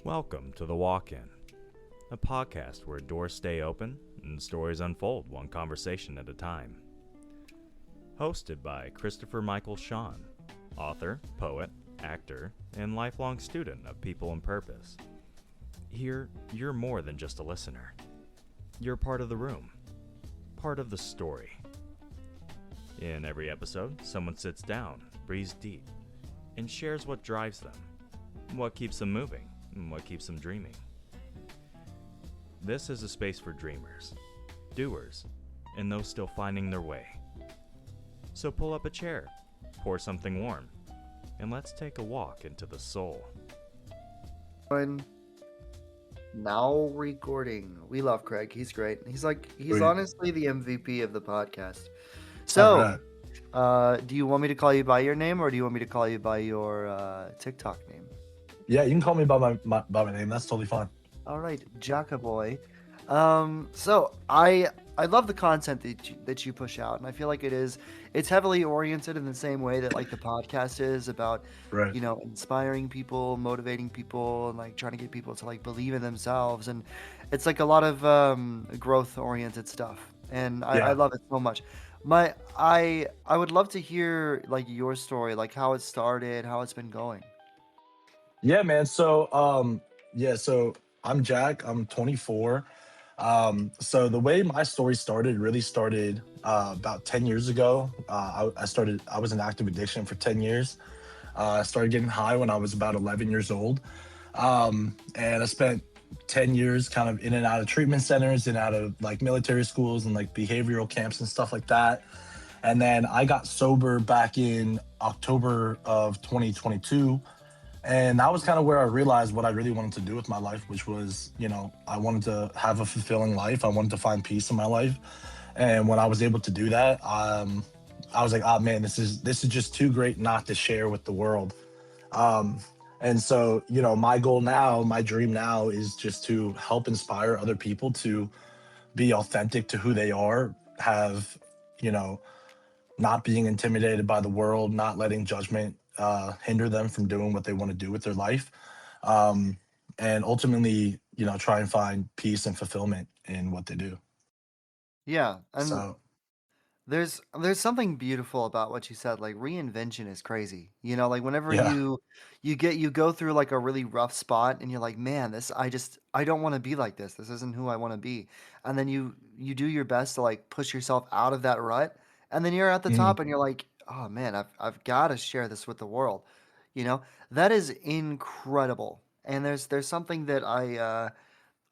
Welcome to The Walk-In, a podcast where doors stay open and stories unfold one conversation at a time. Hosted by Christopher Michael Sean, author, poet, actor, and lifelong student of people and purpose. Here, you're more than just a listener. You're part of the room, part of the story. In every episode, someone sits down, breathes deep, and shares what drives them, what keeps them moving, and what keeps them dreaming. This is a space for dreamers, doers, and those still finding their way. So pull up a chair, pour something warm, and let's take a walk into the soul. Now recording. We love Craig. He's great. He's Great. honestly the MVP of the podcast. All So, right. do you want me to call you by your name or do you want me to call you by your TikTok name? Yeah, you can call me by my name. That's totally fine. All right, Jaka boy. So I love the content that you push out, and I feel like it's heavily oriented in the same way that like the podcast is about, Right. inspiring people, motivating people, and like trying to get people to like believe in themselves, and it's like a lot of growth oriented stuff, and I Yeah. love it so much. I would love to hear like your story, like how it started, how it's been going. Yeah, man. So I'm Jack. I'm 24. So the way my story started really started about 10 years ago. I was in active addiction for 10 years. I started getting high when I was about 11 years old. And I spent 10 years kind of in and out of treatment centers and out of like military schools and like behavioral camps and stuff like that. And then I got sober back in October of 2022. And that was kind of where I realized what I really wanted to do with my life, which was, I wanted to have a fulfilling life. I wanted to find peace in my life. And when I was able to do that, I was like, oh man, this is just too great not to share with the world. Um, and so, my goal now, my dream now is just to help inspire other people to be authentic to who they are, have, you know, not being intimidated by the world, not letting judgment hinder them from doing what they want to do with their life, um, and ultimately, try and find peace and fulfillment in what they do. Yeah, and So, there's something beautiful about what you said. Like reinvention is crazy. Like whenever yeah. you go through like a really rough spot and you're like, man, I don't want to be like this. This isn't who I want to be. And then you do your best to like push yourself out of that rut. And then you're at the Mhm. top and you're like, oh man, I've got to share this with the world. You know, that is incredible. And there's something that I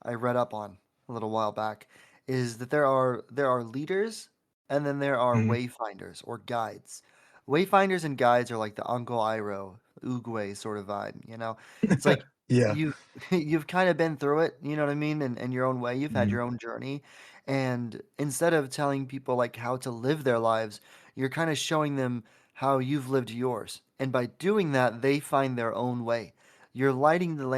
read up on a little while back is that there are leaders and then there are Mhm. wayfinders or guides. Wayfinders and guides are like the Uncle Iroh, Oogway sort of vibe. It's like Yeah. you you've kind of been through it, you know what I mean, in your own way. You've had Mhm. your own journey. And instead of telling people like how to live their lives, you're kind of showing them how you've lived yours. And by doing that, they find their own way. You're lighting the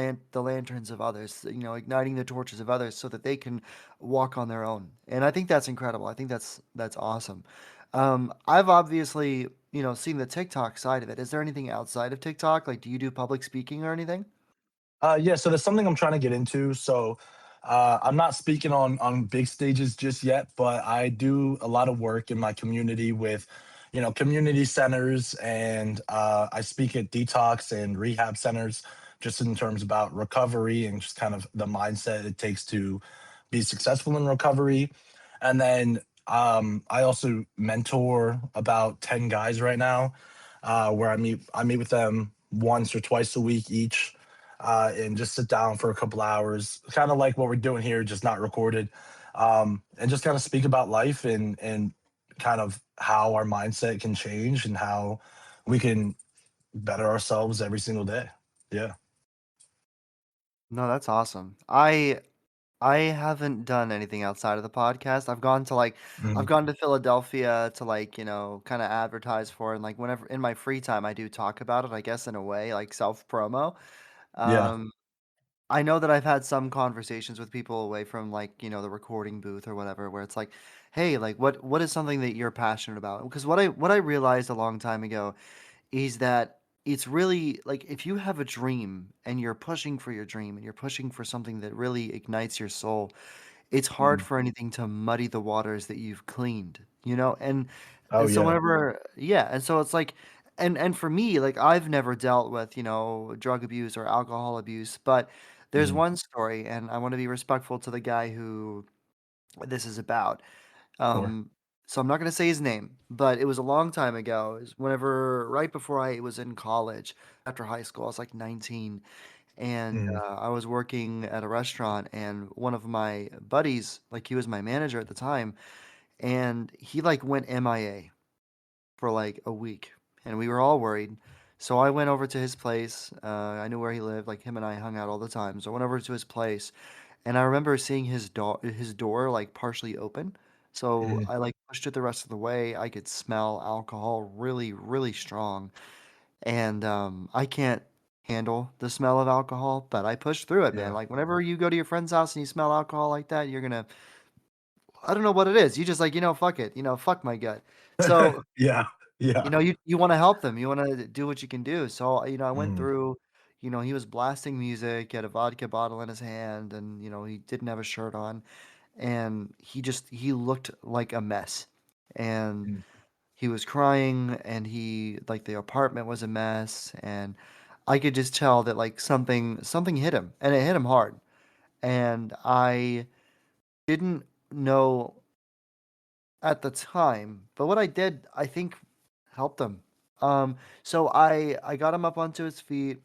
lanterns of others, igniting the torches of others so that they can walk on their own. And I think that's incredible. I think that's awesome. I've obviously, seen the TikTok side of it. Is there anything outside of TikTok? Like, do you do public speaking or anything? Yeah, so there's something I'm trying to get into. So I'm not speaking on big stages just yet, but I do a lot of work in my community with, community centers, and I speak at detox and rehab centers, just in terms about recovery and just kind of the mindset it takes to be successful in recovery. And then I also mentor about 10 guys right now, where I meet with them once or twice a week each, and just sit down for a couple hours, kind of like what we're doing here, just not recorded, and just kind of speak about life and kind of how our mindset can change and how we can better ourselves every single day. Yeah. No, that's awesome. I haven't done anything outside of the podcast. I've Mhm. gone to Philadelphia to like, kind of advertise for it, and like whenever in my free time I do talk about it, I guess in a way, like self promo. Yeah. Um, I know that I've had some conversations with people away from like, the recording booth or whatever, where it's like, hey, like what is something that you're passionate about? Because what I realized a long time ago is that it's really like if you have a dream and you're pushing for your dream and you're pushing for something that really ignites your soul, it's hard Mm. for anything to muddy the waters that you've cleaned, you know? Oh And so yeah. whenever yeah, and so it's like and for me, like I've never dealt with, drug abuse or alcohol abuse, but there's Mm. one story and I want to be respectful to the guy who this is about. Sure. Um so I'm not going to say his name, but it was a long time ago. It was whenever right before I was in college, after high school, I was like 19 and Mm. I was working at a restaurant, and one of my buddies, like he was my manager at the time, and he like went MIA for like a week, and we were all worried. So I went over to his place. I knew where he lived. Like him and I hung out all the time. So I went over to his place, and I remember seeing his door like partially open. So Mm. I like pushed it the rest of the way. I could smell alcohol really, really strong, and I can't handle the smell of alcohol, but I pushed through it, man. Yeah. Like whenever you go to your friend's house and you smell alcohol like that, you're gonna I don't know what it is. You just like, fuck it, fuck my gut. So, Yeah. Yeah. you want to help them. You want to do what you can do. So, I went Mm. through, he was blasting music, he had a vodka bottle in his hand, and he didn't have a shirt on, and he looked like a mess. And Mm. he was crying, and he like the apartment was a mess, and I could just tell that like something hit him, and it hit him hard. And I didn't know at the time, but what I did, I think, helped him. So I got him up onto his feet,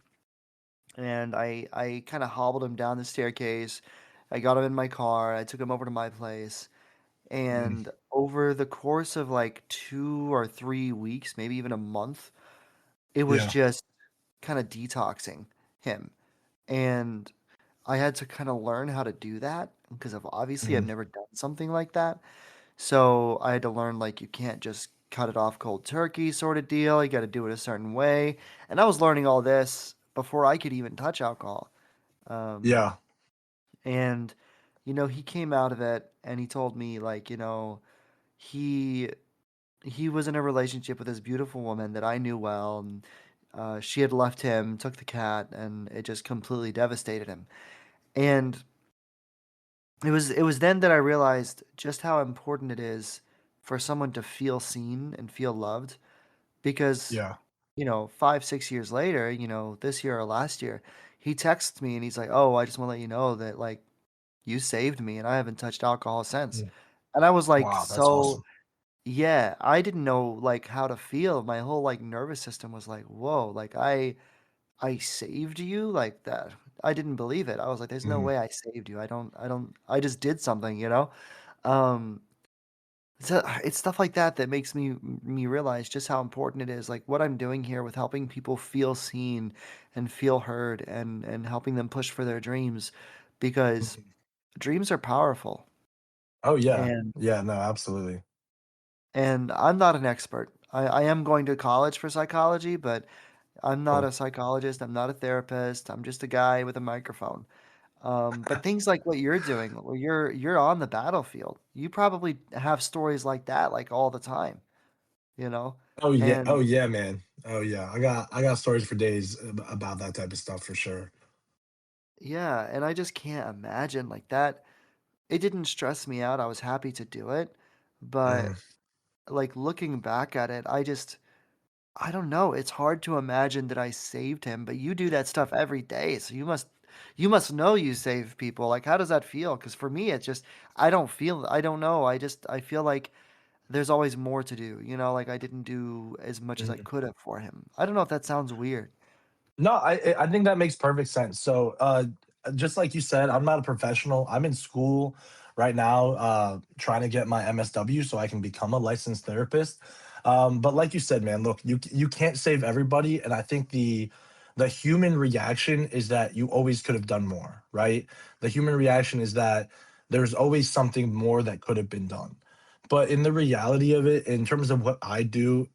and I kind of hobbled him down the staircase. I got him in my car. I took him over to my place, Mm. and over the course of like 2 or 3 weeks, maybe even a month, it was Yeah. just kind of detoxing him. And I had to kind of learn how to do that because of obviously I've Mm. never done something like that. So I had to learn like you can't just cut it off cold turkey sort of deal. You got to do it a certain way. And I was learning all this before I could even touch alcohol. Um, Yeah. and he came out of it and he told me like, he he was in a relationship with this beautiful woman that I knew well, and she had left him, took the cat, and it just completely devastated him. And it was then that I realized just how important it is for someone to feel seen and feel loved because Yeah. 5 6 years later, this year or last year, he texts me and he's like, "Oh, I just want to let you know that like you saved me and I haven't touched alcohol since." Mm. And I was like, Wow, that's so awesome. yeah, I didn't know like how to feel. My whole like nervous system was like, "Whoa, like I saved you like that." I didn't believe it. I was like, "There's no Mm. way I saved you. I just did something, you know?" Um, so it's stuff like that that makes me realize just how important it is. Like what I'm doing here with helping people feel seen and feel heard and helping them push for their dreams because Mhm. dreams are powerful. Oh yeah. And Yeah, no, absolutely. I'm not an expert. I am going to college for psychology, but I'm not Cool. a psychologist. I'm not a therapist. I'm just a guy with a microphone. But things like what you're doing, where you're on the battlefield, you probably have stories like that like all the time, you know? Oh yeah. Oh And yeah, man. Oh yeah. I got stories for days about that type of stuff for sure. yeah, and I just can't imagine like that. It didn't stress me out. I was happy to do it, Mm. but like looking back at it, I don't know. It's hard to imagine that I saved him, but you do that stuff every day, so you must know you save people. Like how does that feel? Because for me, it's just I don't know. I feel like there's always more to do. Like I didn't do as much as I Mm. could have for him. I don't know if that sounds weird. No, I think that makes perfect sense. So, just like you said, I'm not a professional. I'm in school right now, trying to get my MSW so I can become a licensed therapist. But like you said, man, look, you can't save everybody, and I think the human reaction is that you always could have done more, right? The human reaction is that there's always something more that could have been done. But in the reality of it, in terms of what I do,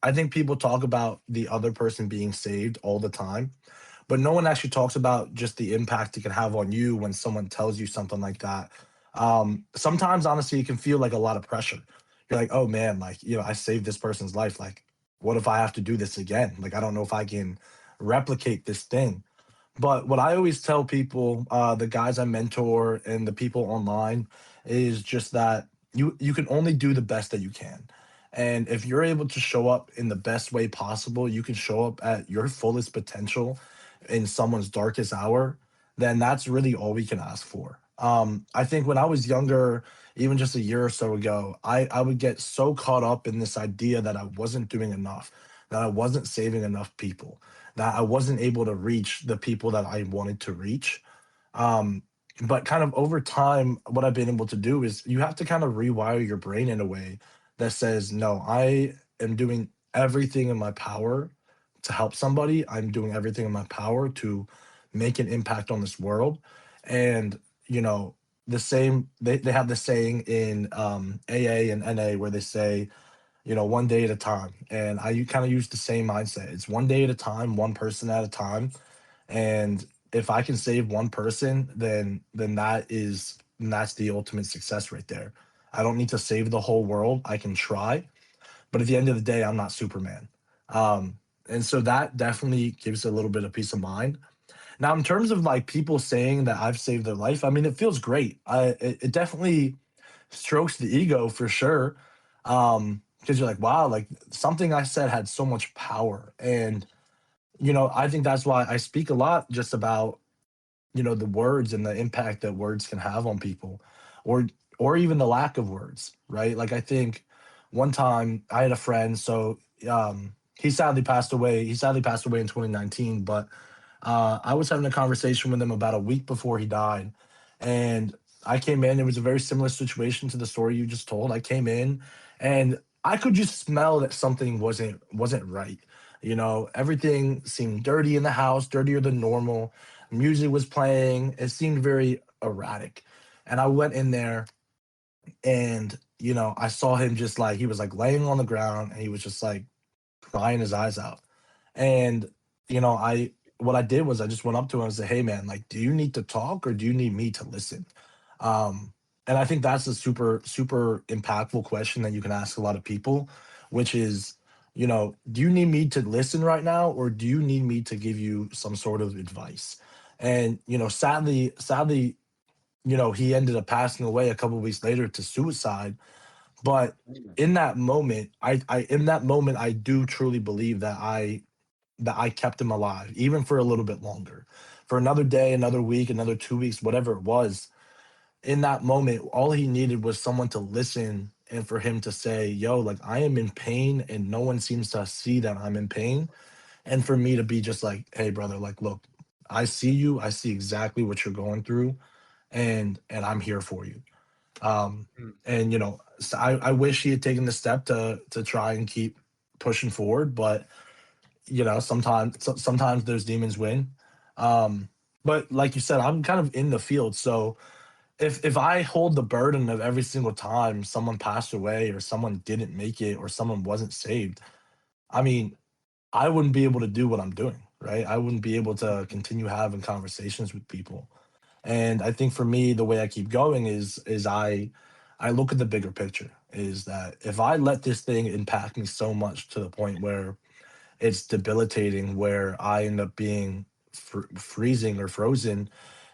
I think people talk about the other person being saved all the time, but no one actually talks about just the impact it can have on you when someone tells you something like that. Sometimes, honestly, it can feel like a lot of pressure. You're like, oh man, like, I saved this person's life. Like, what if I have to do this again? Like, I don't know if I can replicate this thing. But what I always tell people, the guys I mentor and the people online, is just that you can only do the best that you can. And if you're able to show up in the best way possible, you can show up at your fullest potential in someone's darkest hour, then that's really all we can ask for. I think when I was younger, even just a year or so ago, I would get so caught up in this idea that I wasn't doing enough, that I wasn't saving enough people, that I wasn't able to reach the people that I wanted to reach. Um, but kind of over time, what I've been able to do is you have to kind of rewire your brain in a way that says, no, I am doing everything in my power to help somebody. I'm doing everything in my power to make an impact on this world. And, you know, they have the saying in AA and NA where they say, you know, one day at a time. And I kind of use the same mindset. It's one day at a time, one person at a time. And if I can save one person, then that's the ultimate success right there. I don't need to save the whole world. I can try, but at the end of the day, I'm not Superman. And so that definitely gives a little bit of peace of mind. Now, in terms of like people saying that I've saved their life, I mean, it feels great. It definitely strokes the ego for sure. Because you're like, wow, like something I said had so much power. And, you know, I think that's why I speak a lot just about, you know, the words and the impact that words can have on people, or even the lack of words, right? Like I think one time I had a friend, so he sadly passed away in 2019, but I was having a conversation with him about a week before he died, and I came in. It was a very similar situation to the story you just told. I came in, and I could just smell that something wasn't right. You know, everything seemed dirty in the house, dirtier than normal. Music was playing. It seemed very erratic, and I went in there, and you know, I saw him just like he was like laying on the ground, and he was just like crying his eyes out. And, you know, what I did was I just went up to him and said, "Hey man, like, do you need to talk or do you need me to listen?" Um, and I think that's a super impactful question that you can ask a lot of people, which is, you know, do you need me to listen right now or do you need me to give you some sort of advice? And, you know, sadly, you know, he ended up passing away a couple of weeks later to suicide. But in that moment, in that moment, I do truly believe that I kept him alive, even for a little bit longer, for another day, another week, another 2 weeks, whatever it was. In that moment, all he needed was someone to listen and for him to say, "Yo, like I am in pain, and no one seems to see that I'm in pain." And for me to be just like, "Hey, brother, like, look, I see you. I see exactly what you're going through, and I'm here for you." Um, Mm. and you know, I wish he had taken the step to try and keep pushing forward, but you know, sometimes those demons win. Um, but like you said, I'm kind of in the field, so if I hold the burden of every single time someone passed away or someone didn't make it or someone wasn't saved, I mean, I wouldn't be able to do what I'm doing, right? I wouldn't be able to continue having conversations with people. And I think for me, the way I keep going is I look at the bigger picture. Is that if I let this thing impact me so much to the point where it's debilitating, where I end up being freezing or frozen,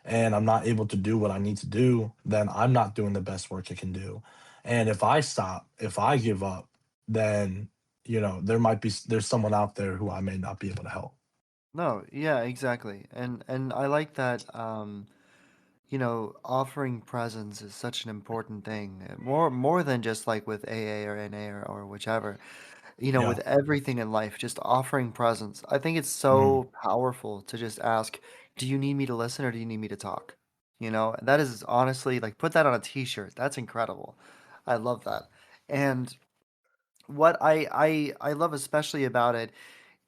and I'm not able to do what I need to do, then I'm not doing the best work I can do. And if I stop, if I give up, then you know there's someone out there who I may not be able to help. No, yeah, exactly. And I like that offering presents is such an important thing. More than just like with AA or NA or whichever. Yeah. With everything in life, just offering presents. I think it's Mhm. so powerful to just ask, do you need me to listen or do you need me to talk? That is honestly like put that on a t-shirt. That's incredible. I love that. And what I love especially about it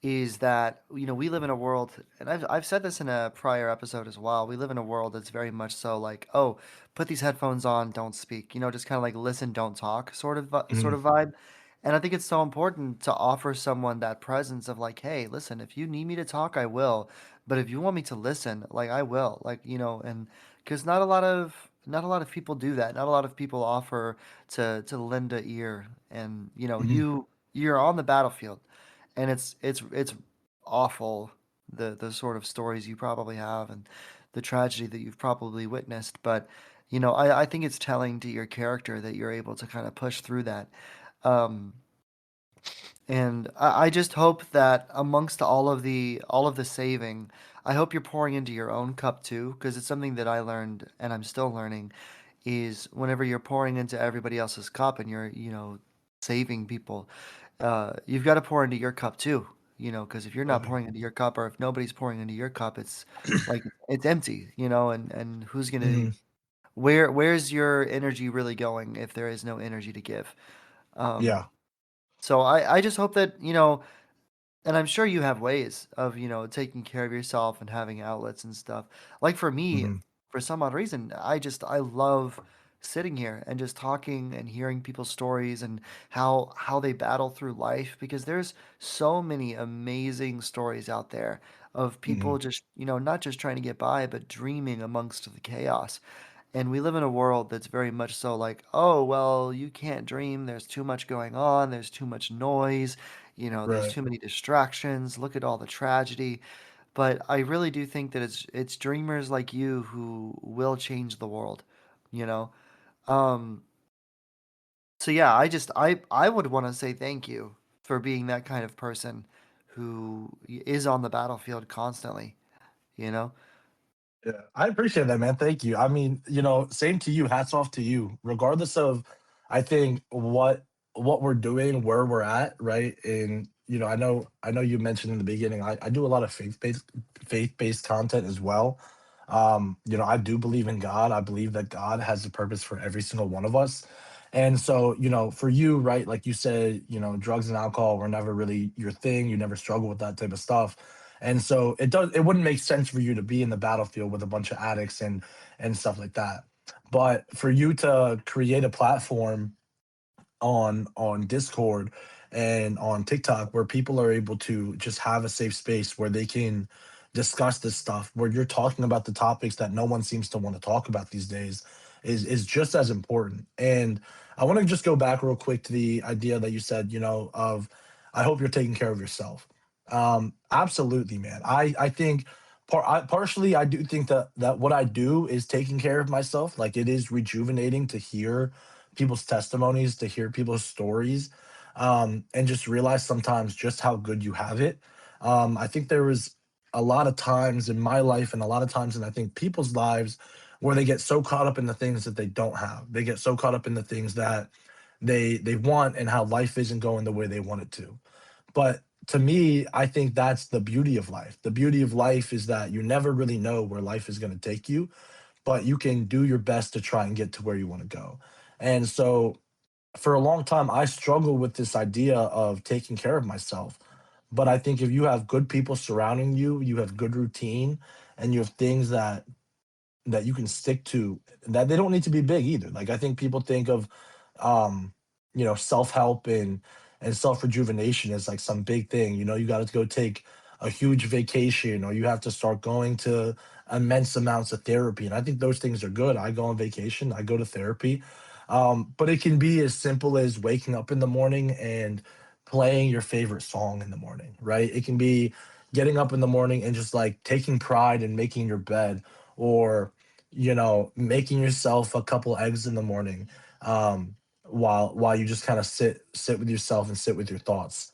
is that we live in a world, and I've said this in a prior episode as well. We live in a world that's very much so like, oh, put these headphones on, don't speak. Just kind of like listen, don't talk, sort Mhm. of vibe. And I think it's so important to offer someone that presence of like, hey, listen, if you need me to talk, I will. But if you want me to listen, like I will, like and because not a lot of people do that. Not a lot of people offer to lend a ear, and Mhm. you're on the battlefield. and it's awful, the sort of stories you probably have and the tragedy that you've probably witnessed. But I think it's telling to your character that you're able to kind of push through that. Um, and I just hope that amongst all of the saving, I hope you're pouring into your own cup too, because it's something that I learned and I'm still learning, is whenever you're pouring into everybody else's cup and you're, saving people, you've got to pour into your cup too. Because if you're not Right. pouring into your cup, or if nobody's pouring into your cup, it's like it's empty, and who's gonna Mhm. where's your energy really going if there is no energy to give? Um, Yeah. so I just hope that, and I'm sure you have ways of, taking care of yourself and having outlets and stuff. Like for me, Mhm. for some odd reason, I love sitting here and just talking and hearing people's stories and how they battle through life, because there's so many amazing stories out there of people Mhm. just, not just trying to get by, but dreaming amongst the chaos. And we live in a world that's very much so like, oh, well, you can't dream. There's too much going on. There's too much noise. There's Right. too many distractions. Look at all the tragedy. But I really do think that it's dreamers like you who will change the world, you know? Um, so yeah, I would want to say thank you for being that kind of person who is on the battlefield constantly, you know? Yeah, I appreciate that, man. Thank you. I mean, same to you. Hats off to you. Regardless of, I think what we're doing, where we're at, right? And I know you mentioned in the beginning. I do a lot of faith based content as well. I do believe in God. I believe that God has a purpose for every single one of us. And so, for you, right, like you said, drugs and alcohol were never really your thing. You never struggle with that type of stuff. And so it wouldn't make sense for you to be in the battlefield with a bunch of addicts and stuff like that. But for you to create a platform on Discord and on TikTok where people are able to just have a safe space where they can discuss this stuff, where you're talking about the topics that no one seems to want to talk about these days is just as important. And I want to just go back real quick to the idea that you said, of I hope you're taking care of yourself. Absolutely, man. I think partially I do think that what I do is taking care of myself. Like it is rejuvenating to hear people's testimonies, to hear people's stories, and just realize sometimes just how good you have it. I think there was a lot of times in my life and a lot of times in I think people's lives where they get so caught up in the things that they don't have. They get so caught up in the things that they want and how life isn't going the way they want it to. But to me, I think that's the beauty of life. The beauty of life is that you never really know where life is going to take you, but you can do your best to try and get to where you want to go. And so for a long time, I struggled with this idea of taking care of myself. But I think if you have good people surrounding you, you have good routine, and you have things that you can stick to, that they don't need to be big either. Like I think people think of um self-help and self-rejuvenation as like some big thing. You got to go take a huge vacation, or you have to start going to immense amounts of therapy. And I think those things are good. I go on vacation, I go to therapy. But it can be as simple as waking up in the morning and playing your favorite song in the morning, right? It can be getting up in the morning and just like taking pride in making your bed, or making yourself a couple eggs in the morning, while you just kind of sit with yourself and sit with your thoughts.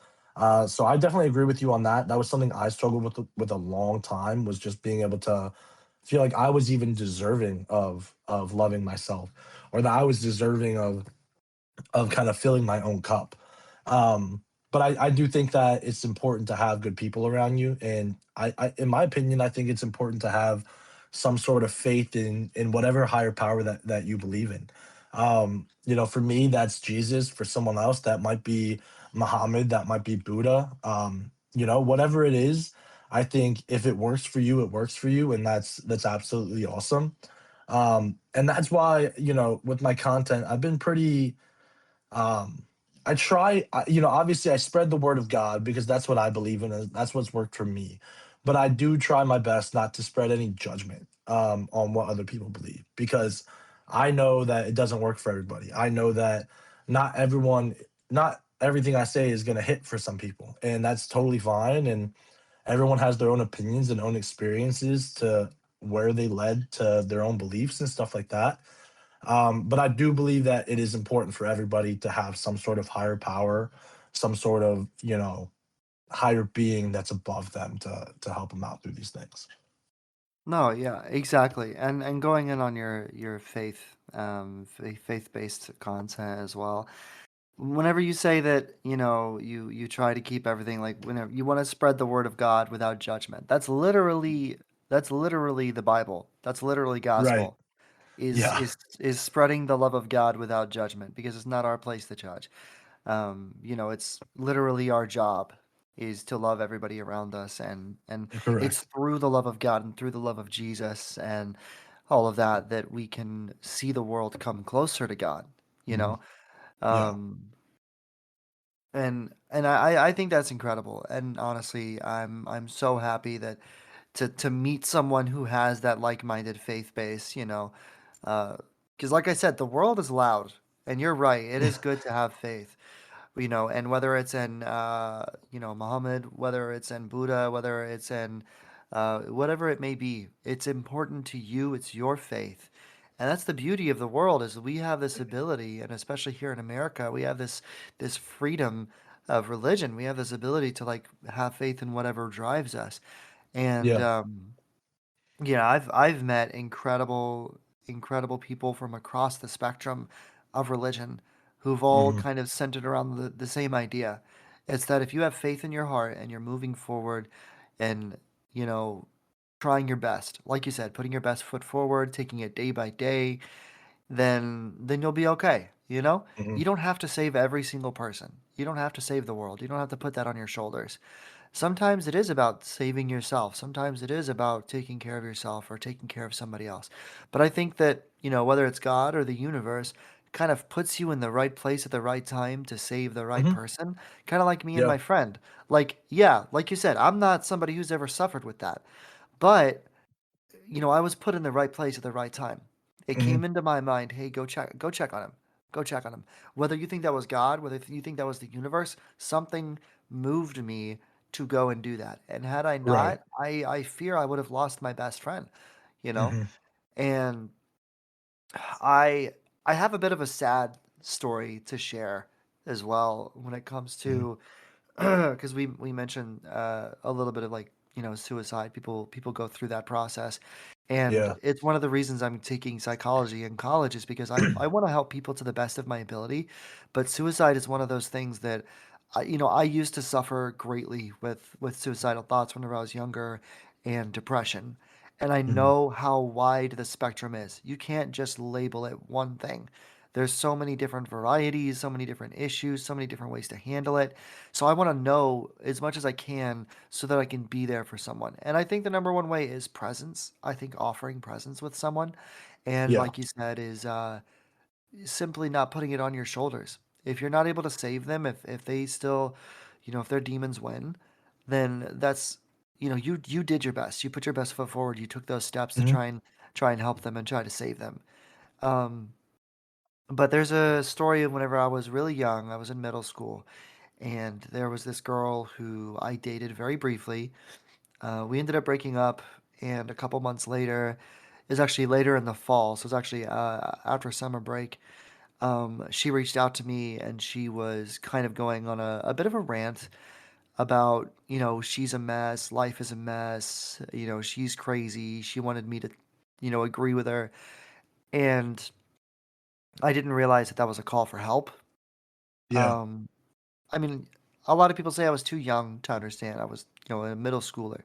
So I definitely agree with you on that. That was something I struggled with a long time, was just being able to feel like I was even deserving of loving myself, or that I was deserving of kind of filling my own cup. But I do think that it's important to have good people around you. And in my opinion, I think it's important to have some sort of faith in whatever higher power that you believe in. For me, that's Jesus. For someone else, that might be Muhammad, that might be Buddha. Whatever it is, I think if it works for you, it works for you, and that's absolutely awesome. And that's why, with my content, I've been pretty um, I try, obviously I spread the word of God because that's what I believe in, and that's what's worked for me. But I do try my best not to spread any judgment on what other people believe, because I know that it doesn't work for everybody. I know that not everyone, not everything I say is gonna hit for some people, and that's totally fine. And everyone has their own opinions and own experiences to where they led to their own beliefs and stuff like that. But I do believe that it is important for everybody to have some sort of higher power, some sort of, higher being that's above them to help them out through these things. No, yeah, exactly. And going in on your faith-based content as well. Whenever you say that, you try to keep everything like whenever you want to spread the word of God without judgment. That's literally the Bible. That's literally Right. gospel. Is Yeah. is is spreading the love of God without judgment because it's not our place to judge. It's literally our job is to love everybody around us, and it's Correct. through the love of God and through the love of Jesus and all of that that we can see the world come closer to God, you Mhm. know? Yeah. Um, and I think that's incredible. And honestly, I'm so happy that to meet someone who has that like-minded faith base, because like I said, the world is loud, and you're right. It is good to have faith, and whether it's in Muhammad, whether it's in Buddha, whether it's in whatever it may be, it's important to you. It's your faith, and that's the beauty of the world is we have this ability, and especially here in America, we have this freedom of religion. We have this ability to like have faith in whatever drives us, and Yeah. yeah, I've met incredible people from across the spectrum of religion who've all Mhm. kind of centered around the same idea. It's that if you have faith in your heart and you're moving forward and, you know, trying your best, like you said, putting your best foot forward, taking it day by day, then you'll be okay, you know? Mhm. You don't have to save every single person. You don't have to save the world. You don't have to put that on your shoulders. Sometimes it is about saving yourself. Sometimes it is about taking care of yourself or taking care of somebody else. But I think that, whether it's God or the universe, kind of puts you in the right place at the right time to save the right Mhm. person. Kind of like me and Yeah. my friend. Like, yeah, like you said, I'm not somebody who's ever suffered with that. But I was put in the right place at the right time. It Mhm. came into my mind, hey, go check on him. Go check on him. Whether you think that was God, whether you think that was the universe, something moved me to go and do that. And had I Right. not, I fear I would have lost my best friend, you know? Mhm. And I I have a bit of a sad story to share as well when it comes Mhm. to because we mentioned a little bit of like suicide. People go through that process, and Yeah. it's one of the reasons I'm taking psychology in college is because I want to help people to the best of my ability, but suicide is one of those things that I used to suffer greatly with suicidal thoughts whenever I was younger and depression. And I Mhm. know how wide the spectrum is. You can't just label it one thing. There's so many different varieties, so many different issues, so many different ways to handle it. So I want to know as much as I can so that I can be there for someone. And I think the number one way is presence. I think offering presence with someone. And Yeah. like you said, is simply not putting it on your shoulders. If you're not able to save them, if they still, if their demons win, then that's, you did your best. You put your best foot forward. You took those steps to Mhm. try and help them and try to save them. Um, but there's a story of whenever I was really young, I was in middle school, and there was this girl who I dated very briefly. We ended up breaking up, and a couple months later, it was actually later in the fall, so it was actually after summer break. She reached out to me, and she was kind of going on a bit of a rant about, she's a mess, life is a mess, she's crazy. She wanted me to, agree with her, and I didn't realize that that was a call for help. Yeah. Um, I mean, a lot of people say I was too young to understand. I was, a middle schooler.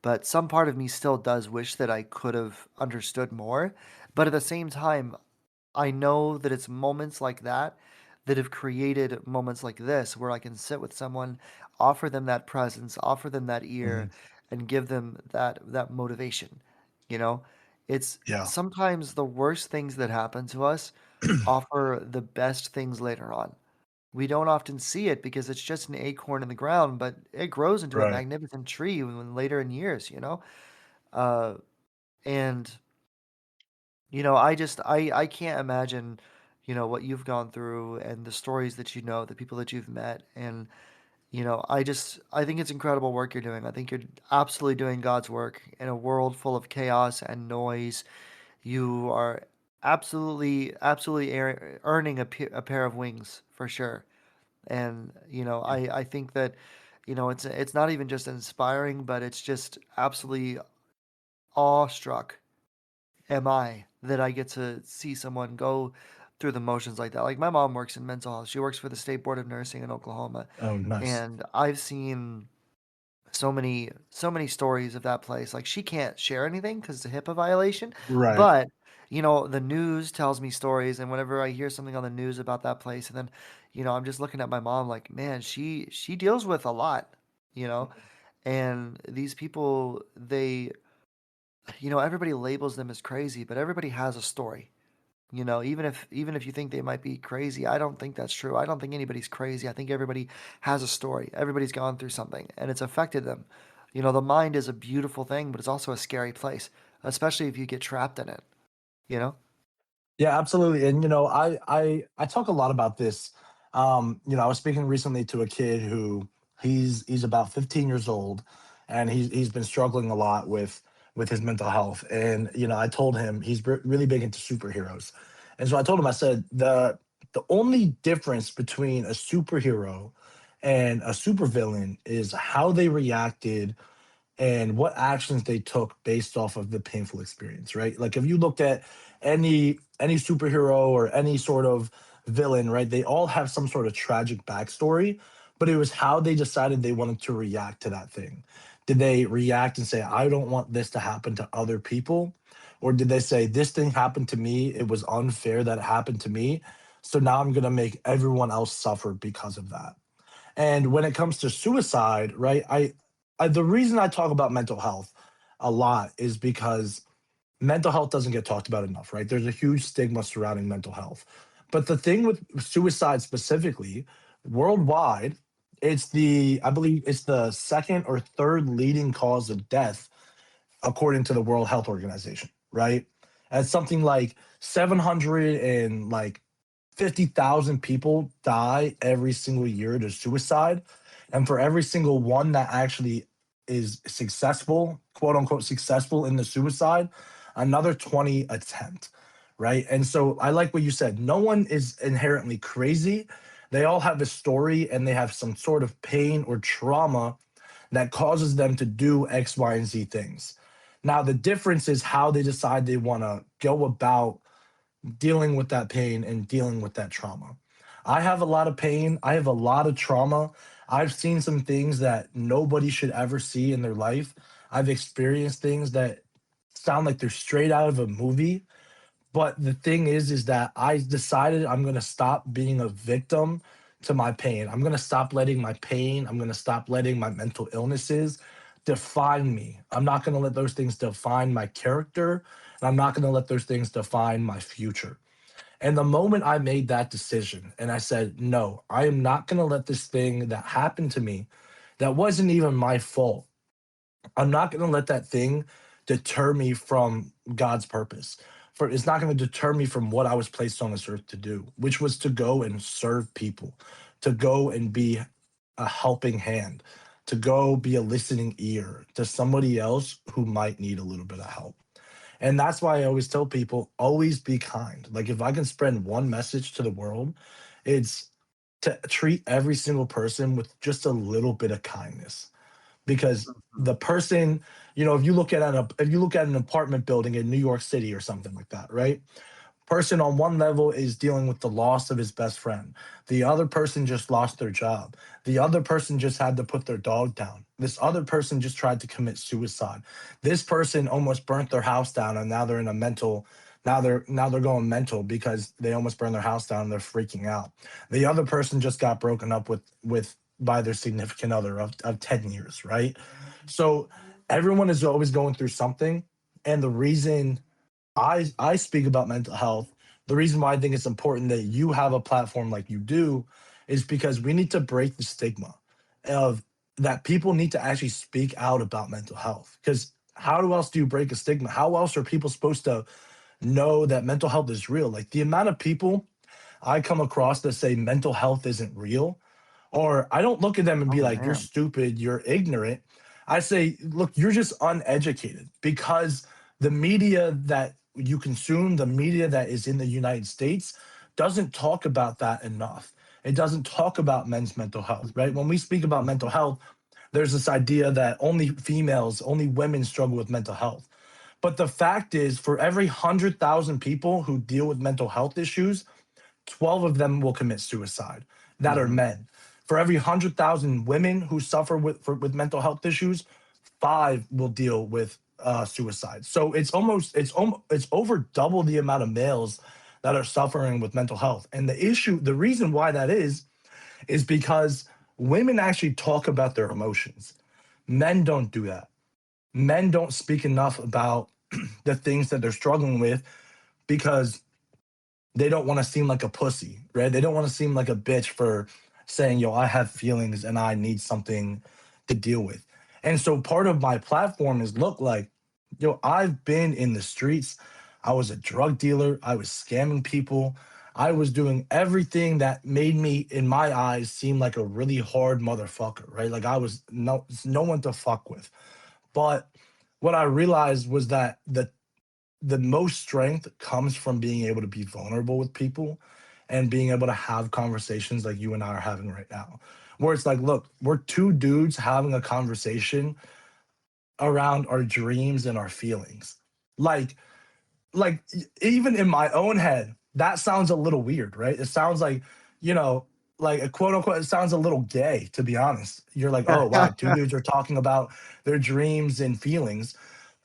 But some part of me still does wish that I could have understood more. But at the same time, I know that it's moments like that that have created moments like this where I can sit with someone, offer them that presence, offer them that ear, Mhm. and give them that motivation. You know, it's Yeah. sometimes the worst things that happen to us offer the best things later on. We don't often see it because it's just an acorn in the ground, but it grows into a Right. magnificent tree when later in years. Uh, and I can't imagine, what you've gone through and the stories that you know, the people that you've met. And, I think it's incredible work you're doing. I think you're absolutely doing God's work in a world full of chaos and noise. You are absolutely earning a pair of wings for sure. And, I think that, it's not even just inspiring, but it's just absolutely awestruck am I that I get to see someone go through the motions like that. Like my mom works in mental health. She works for the State Board of Nursing in Oklahoma. Oh, nice. And I've seen so many stories of that place. Like she can't share anything because it's a HIPAA violation, Right. but the news tells me stories, and whenever I hear something on the news about that place, and then, I'm just looking at my mom like, man, she deals with a lot, you know, and these people, everybody labels them as crazy, but everybody has a story. Even if you think they might be crazy, I don't think that's true. I don't think anybody's crazy. I think everybody has a story. Everybody's gone through something and it's affected them. The mind is a beautiful thing, but it's also a scary place, especially if you get trapped in it, you know? Yeah, absolutely. And I talk a lot about this. I was speaking recently to a kid who he's about 15 years old, and he's been struggling a lot with his mental health. And I told him he's really big into superheroes, and so I told him, I said, the only difference between a superhero and a supervillain is how they reacted and what actions they took based off of the painful experience, right? Like if you looked at any superhero or any sort of villain, right? They all have some sort of tragic backstory, but it was how they decided they wanted to react to that thing. Did they react and say, "I don't want this to happen to other people?" Or did they say, "This thing happened to me. It was unfair that it happened to me. So now I'm going to make everyone else suffer because of that." And when it comes to suicide, right? The reason I talk about mental health a lot is because mental health doesn't get talked about enough, right? There's a huge stigma surrounding mental health. But the thing with suicide specifically, worldwide, I believe it's the second or third leading cause of death according to the World Health Organization, right? And something like 700 and like 50,000 people die every single year to suicide. And for every single one that actually is successful, quote unquote, successful in the suicide, another 20 attempt, right? And so I like what you said. No one is inherently crazy. They all have a story and they have some sort of pain or trauma that causes them to do X, Y, and Z things. Now, the difference is how they decide they want to go about dealing with that pain and dealing with that trauma. I have a lot of pain. I have a lot of trauma. I've seen some things that nobody should ever see in their life. I've experienced things that sound like they're straight out of a movie. But the thing is that I decided I'm going to stop being a victim to my pain. I'm going to stop letting my pain, I'm going to stop letting my mental illnesses define me. I'm not going to let those things define my character, and I'm not going to let those things define my future. And the moment I made that decision and I said, no, I am not going to let this thing that happened to me that wasn't even my fault, I'm not going to let that thing deter me from God's purpose. For it's not going to deter me from what I was placed on this earth to do, which was to go and serve people, to go and be a helping hand, to go be a listening ear to somebody else who might need a little bit of help. And that's why I always tell people, always be kind. Like if I can spread one message to the world, it's to treat every single person with just a little bit of kindness, because the person, if you look at an apartment building in New York City or something like that, right? Person on one level is dealing with the loss of his best friend. The other person just lost their job. The other person just had to put their dog down. This other person just tried to commit suicide. This person almost burnt their house down, and now they're in a mental now they're going mental because they almost burned their house down and they're freaking out. The other person just got broken up with by their significant other of 10 years, right? So everyone is always going through something. And the reason I speak about mental health, the reason why I think it's important that you have a platform like you do is because we need to break the stigma of that people need to actually speak out about mental health. Because how else do you break a stigma? How else are people supposed to know that mental health is real? Like the amount of people, I come across that say mental health isn't real, or I don't look at them and be Oh like, you're man. stupid, you're ignorant. I say, look, you're just uneducated because the media that you consume, the media that is in the United States, doesn't talk about that enough. It doesn't talk about men's mental health, right? When we speak about mental health, there's this idea that only females, only women struggle with mental health. But the fact is, for every 100,000 people who deal with mental health issues, 12 of them will commit suicide that are Mm-hmm. men. For every 100,000 women who suffer with mental health issues, five will deal with suicide. So it's over double the amount of males that are suffering with mental health. And the reason why that is because women actually talk about their emotions. Men don't do that. Men don't speak enough about the things that they're struggling with because they don't want to seem like a pussy, right? They don't want to seem like a bitch for saying, yo, I have feelings and I need something to deal with. And so part of my platform is look like, yo, I've been in the streets. I was a drug dealer. I was scamming people. I was doing everything that made me, in my eyes, seem like a really hard motherfucker, right? Like I was no one to fuck with. But what I realized was that the most strength comes from being able to be vulnerable with people and being able to have conversations like you and I are having right now. Where it's like, look, we're two dudes having a conversation around our dreams and our feelings. Like, even in my own head, that sounds a little weird, right? It sounds like, you know, like a quote unquote, it sounds a little gay, to be honest. You're like, oh wow, two dudes are talking about their dreams and feelings.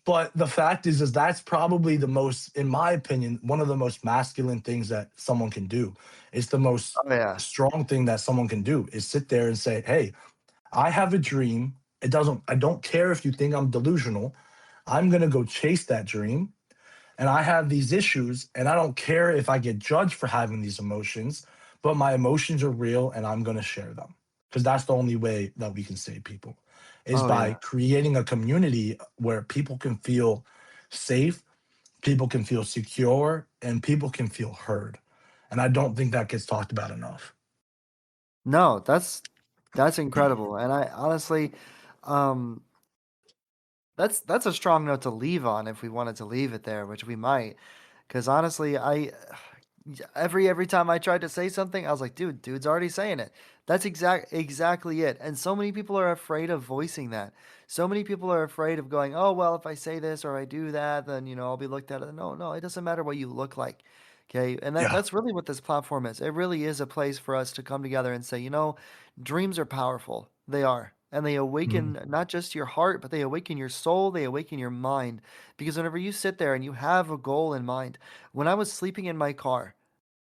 But the fact is that's probably the most, in my opinion, one of the most masculine things that someone can do. It's the most Oh yeah. strong thing that someone can do is sit there and say, hey, I have a dream. I don't care if you think I'm delusional. I'm going to go chase that dream. And I have these issues, and I don't care if I get judged for having these emotions, but my emotions are real and I'm going to share them. Because that's the only way that we can save people is Oh by yeah. creating a community where people can feel safe, people can feel secure, and people can feel heard. And I don't think that gets talked about enough. No, that's incredible. And I honestly, um, that's a strong note to leave on if we wanted to leave it there, which we might. Because honestly, every time I tried to say something, I was like, dude's already saying it. That's exactly it. And so many people are afraid of voicing that. So many people are afraid of going, oh well, if I say this or I do that, then I'll be looked at. No, no, it doesn't matter what you look like. Okay, and Yeah. that's really what this platform is. It really is a place for us to come together and say, dreams are powerful. They are. And they Mhm. awaken not just your heart, but they awaken your soul, they awaken your mind. Because whenever you sit there and you have a goal in mind, when I was sleeping in my car,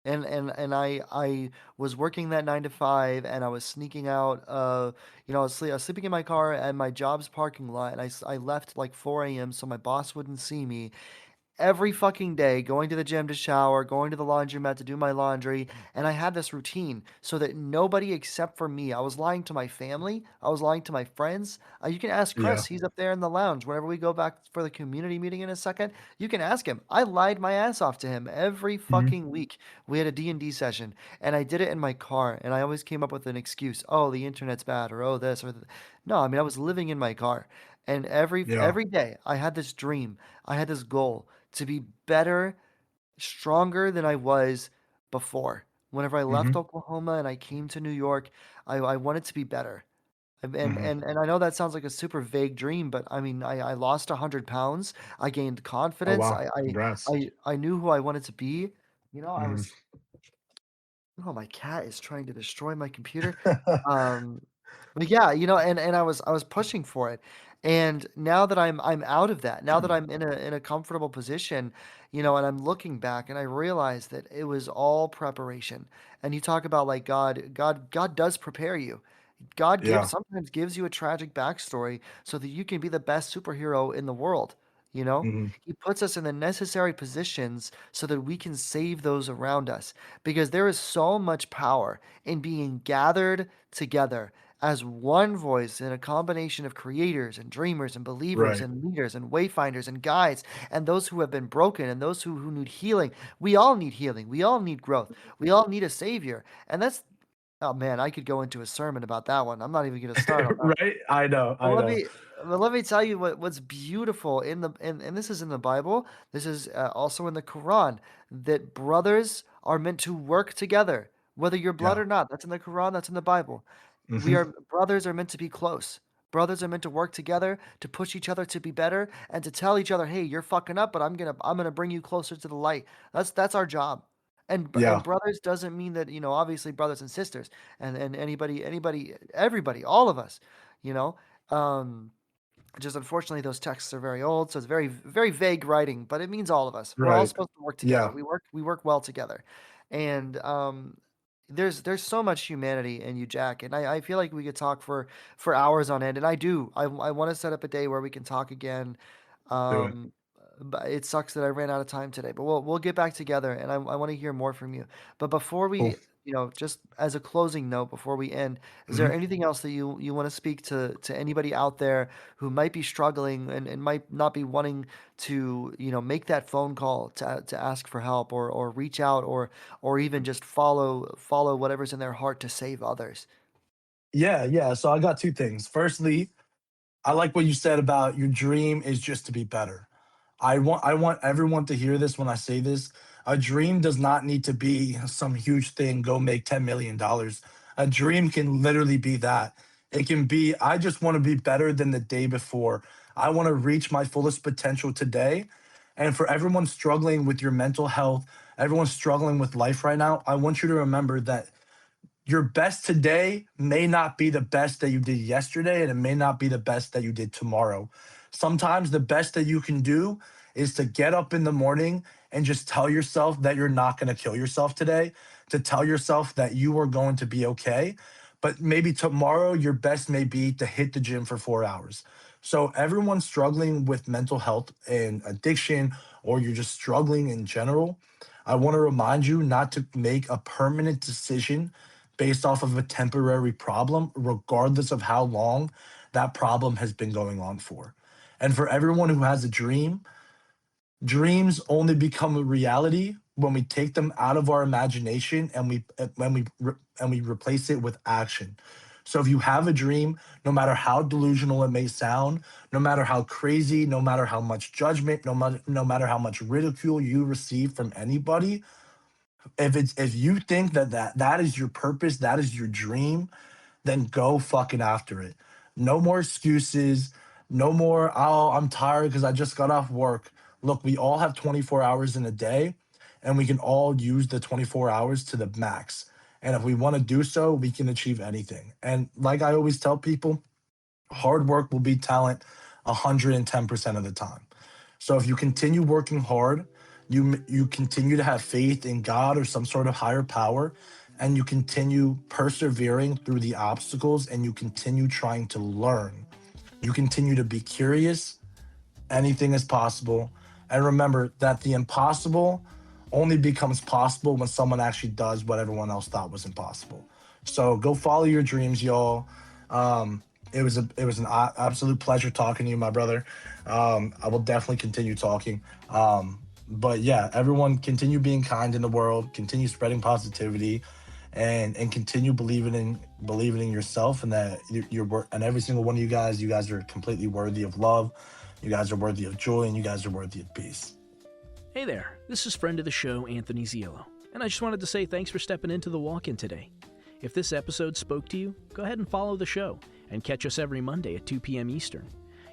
and I was working that 9 to 5, and I was sneaking out. I was sleeping in my car at my job's parking lot, and I left like 4 a.m. so my boss wouldn't see me every fucking day, going to the gym to shower, going to the laundromat to do my laundry, and I had this routine so that nobody except for me, I was lying to my family, I was lying to my friends. You can ask Yeah. Chris, he's up there in the lounge. Whenever we go back for the community meeting in a second, you can ask him. I lied my ass off to him every Mhm. fucking week. We had a D&D session, and I did it in my car, and I always came up with an excuse. Oh, the internet's bad, or oh, this, or no, I mean, I was living in my car. And every Yeah. every day I had this dream, I had this goal to be better, stronger than I was before. Whenever I left Hmm. Oklahoma and I came to New York, I wanted to be better. And, Hmm. and and I know that sounds like a super vague dream, but I mean, I lost 100 pounds. I gained Oh confidence. wow. Congrats. I knew who I wanted to be. I Hmm. was. Oh, my cat is trying to destroy my computer. Um, but yeah, and I was pushing for it. And now that I'm out of that, now that I'm in a comfortable position, and I'm looking back and I realize that it was all preparation. And you talk about like God does prepare you. God Yeah. sometimes gives you a tragic backstory so that you can be the best superhero in the world. Hmm. He puts us in the necessary positions so that we can save those around us because there is so much power in being gathered together as one voice in a combination of creators and dreamers and believers Right. and leaders and wayfinders and guides and those who have been broken and those who need healing. We all need healing. We all need growth. We all need a savior. And that's, oh man, I could go into a sermon about that one. I'm not even going to start on that. Right? I know. But I know. let me tell you what's beautiful in the and this is in the Bible. This is also in the Quran that brothers are meant to work together, whether you're blood Yeah. or not. That's in the Quran. That's in the Bible. We Hmm. are brothers are meant to be close. Brothers are meant to work together to push each other to be better and to tell each other, "Hey, you're fucking up, but I'm gonna bring you closer to the light." That's our job. And Yeah. brothers doesn't mean that, obviously brothers and sisters and anybody everybody all of us, you know. Um, just unfortunately, those texts are very old, so it's very, very vague writing, but it means all of us. We're all Right. supposed to work together. Yeah. We work well together, and there's so much humanity in you, Jack, and I feel like we could talk for hours on end, and I do. I want to set up a day where we can talk again. Do it. Um, but it sucks that I ran out of time today, but we'll get back together, and I want to hear more from you. But before Cool. we, just as a closing note, before we end, is there Hmm. anything else that you want to speak to anybody out there who might be struggling and might not be wanting to, make that phone call to ask for help or reach out or even just follow whatever's in their heart to save others? Yeah. Yeah. So I got two things. Firstly, I like what you said about your dream is just to be better. I want everyone to hear this when I say this. A dream does not need to be some huge thing, go make $10 million. A dream can literally be that. It can be, I just want to be better than the day before. I want to reach my fullest potential today. And for everyone struggling with your mental health, everyone struggling with life right now, I want you to remember that your best today may not be the best that you did yesterday, and it may not be the best that you did tomorrow. Sometimes the best that you can do is to get up in the morning and just tell yourself that you're not going to kill yourself today, to tell yourself that you are going to be okay. But maybe tomorrow, your best may be to hit the gym for 4 hours. So, everyone struggling with mental health and addiction, or you're just struggling in general, I want to remind you not to make a permanent decision based off of a temporary problem, regardless of how long that problem has been going on for. And for everyone who has a dream, dreams only become a reality when we take them out of our imagination and we replace it with action. So if you have a dream, no matter how delusional it may sound, no matter how crazy, no matter how much judgment, no matter how much ridicule you receive from anybody, if you think that is your purpose, that is your dream, then go fucking after it. No more excuses. No more, oh, I'm tired because I just got off work. Look, we all have 24 hours in a day, and we can all use the 24 hours to the max. And if we want to do so, we can achieve anything. And like I always tell people, hard work will beat talent 110% of the time. So if you continue working hard, you continue to have faith in God or some sort of higher power, and you continue persevering through the obstacles, and you continue trying to learn. You continue to be curious. Anything is possible. And remember that the impossible only becomes possible when someone actually does what everyone else thought was impossible. So go follow your dreams, y'all. It was an absolute pleasure talking to you, my brother. I will definitely continue talking. But yeah, everyone continue being kind in the world, continue spreading positivity, and continue believing in yourself, and that and every single one of you guys are completely worthy of love. You guys are worthy of joy, and you guys are worthy of peace. Hey there, this is friend of the show, Anthony Ziello, and I just wanted to say thanks for stepping into the walk-in today. If this episode spoke to you, go ahead and follow the show, and catch us every Monday at 2 p.m. Eastern.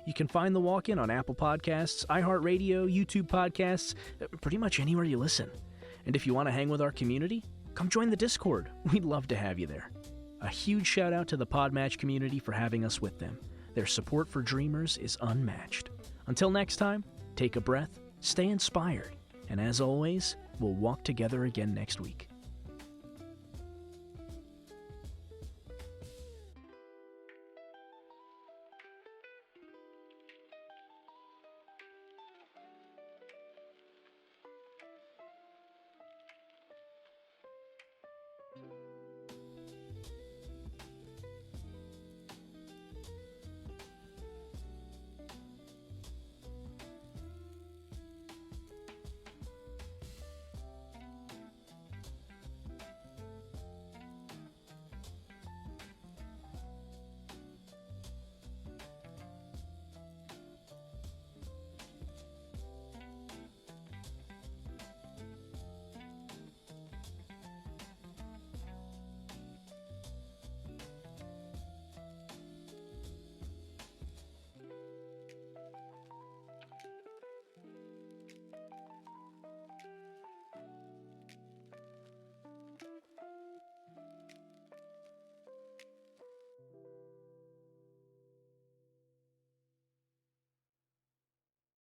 You can find the walk-in on Apple Podcasts, iHeartRadio, YouTube Podcasts, pretty much anywhere you listen. And if you want to hang with our community, come join the Discord. We'd love to have you there. A huge shout out to the Podmatch community for having us with them. Their support for dreamers is unmatched. Until next time, take a breath, stay inspired, and as always, we'll walk together again next week.